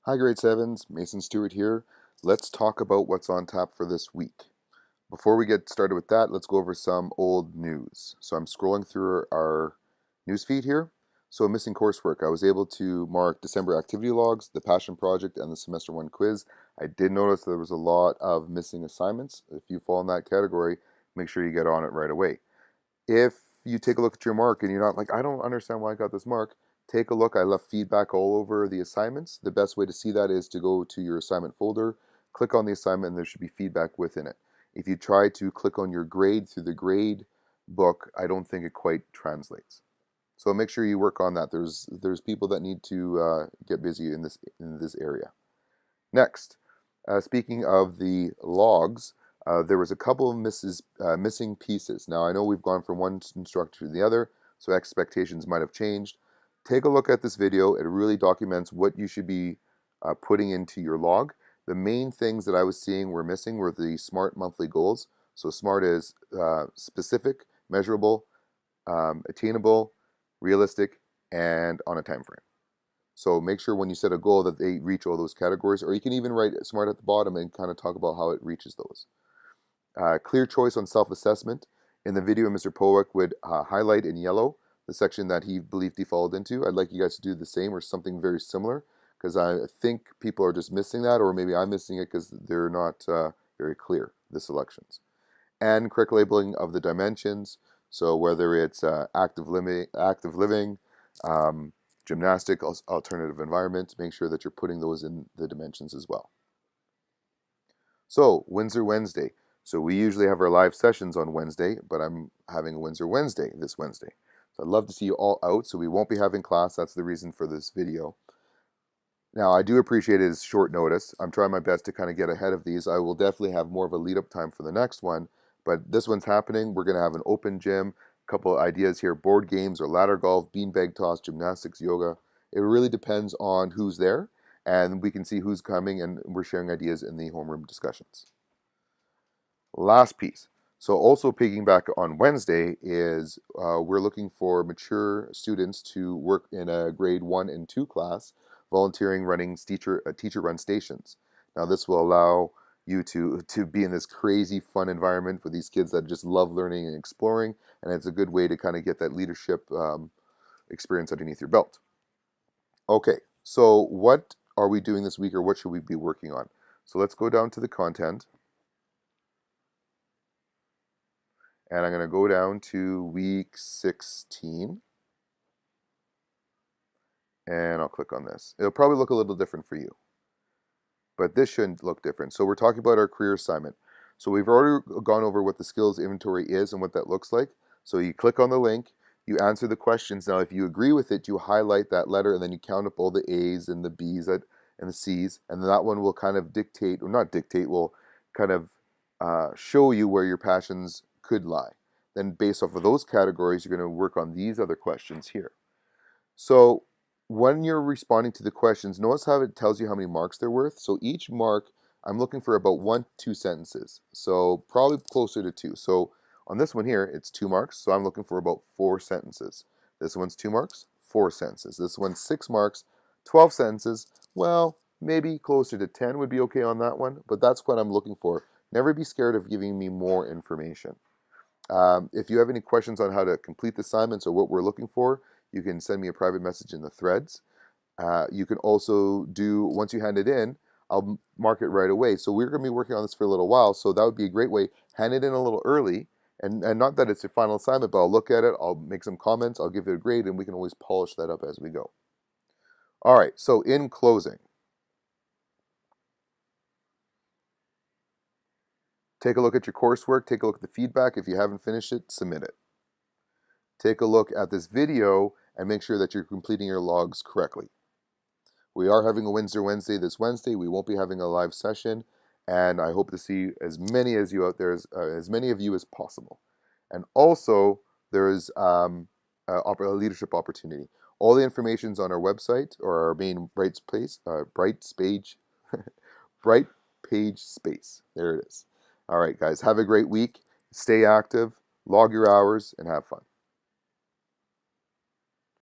Hi, grade 7s. Mason Stewart here. Let's talk about what's on tap for this week. Before we get started with that, let's go over some old news. So I'm scrolling through our news feed here. So missing coursework. I was able to mark December activity logs, the passion project, and the semester 1 quiz. I did notice there was a lot of missing assignments. If you fall in that category, make sure you get on it right away. If you take a look at your mark and you're not like, I don't understand why I got this mark, take a look. I left feedback all over the assignments. The best way to see that is to go to your assignment folder, click on the assignment, and there should be feedback within it. If you try to click on your grade through the grade book, I don't think it quite translates. So make sure you work on that. There's people that need to get busy in this area. Next, speaking of the logs, there was a couple of missing pieces. Now, I know we've gone from one instructor to the other, so expectations might have changed. Take a look at this video. It really documents what you should be putting into your log. The main things that I was seeing were missing were the SMART monthly goals. So SMART is specific, measurable, attainable, realistic, and on a time frame. So make sure when you set a goal that they reach all those categories, or you can even write SMART at the bottom and kind of talk about how it reaches those. Clear choice on self-assessment. In the video, Mr. Powick would highlight in yellow the section that he believed defaulted into. I'd like you guys to do the same or something very similar, because I think people are just missing that, or maybe I'm missing it because they're not very clear, the selections. And correct labeling of the dimensions. So whether it's active living, gymnastic, alternative environment, make sure that you're putting those in the dimensions as well. So, Windsor Wednesday. So we usually have our live sessions on Wednesday, but I'm having a Windsor Wednesday this Wednesday. So I'd love to see you all out, so we won't be having class. That's the reason for this video. Now, I do appreciate it as short notice. I'm trying my best to kind of get ahead of these. I will definitely have more of a lead-up time for the next one, but this one's happening. We're going to have an open gym, a couple of ideas here, board games or ladder golf, beanbag toss, gymnastics, yoga. It really depends on who's there, and we can see who's coming, and we're sharing ideas in the homeroom discussions. Last piece. So also piggyback on Wednesday is we're looking for mature students to work in a grade 1 and 2 class, volunteering running teacher-run stations. Now this will allow you to be in this crazy fun environment for these kids that just love learning and exploring, and it's a good way to kind of get that leadership experience underneath your belt. Okay, so what are we doing this week, or what should we be working on? So let's go down to the content. And I'm going to go down to week 16. And I'll click on this. It'll probably look a little different for you, but this shouldn't look different. So we're talking about our career assignment. So we've already gone over what the skills inventory is and what that looks like. So you click on the link, you answer the questions. Now, if you agree with it, you highlight that letter and then you count up all the A's and the B's and the C's. And that one will kind of dictate, or not dictate, will kind of show you where your passions could lie. Then based off of those categories, you're going to work on these other questions here. So when you're responding to the questions, notice how it tells you how many marks they're worth. So each mark, I'm looking for about 1-2 sentences. So probably closer to 2. So on this one here, it's 2 marks. So I'm looking for about 4 sentences. This one's 2 marks, 4 sentences. This one's 6 marks, 12 sentences. Well, maybe closer to 10 would be okay on that one, but that's what I'm looking for. Never be scared of giving me more information. If you have any questions on how to complete the assignments or what we're looking for, you can send me a private message in the threads. You can also do, once you hand it in, I'll mark it right away. So we're going to be working on this for a little while, so that would be a great way. Hand it in a little early, and not that it's your final assignment, but I'll look at it, I'll make some comments, I'll give it a grade, and we can always polish that up as we go. All right, so in closing, take a look at your coursework, take a look at the feedback. If you haven't finished it, submit it. Take a look at this video and make sure that you're completing your logs correctly. We are having a Windsor Wednesday this Wednesday. We won't be having a live session, and I hope to see as many as you out there, as many of you as possible. And also, there is a leadership opportunity. All the information is on our website, or our main Bright Page space. There it is. All right, guys, have a great week. Stay active, log your hours, and have fun.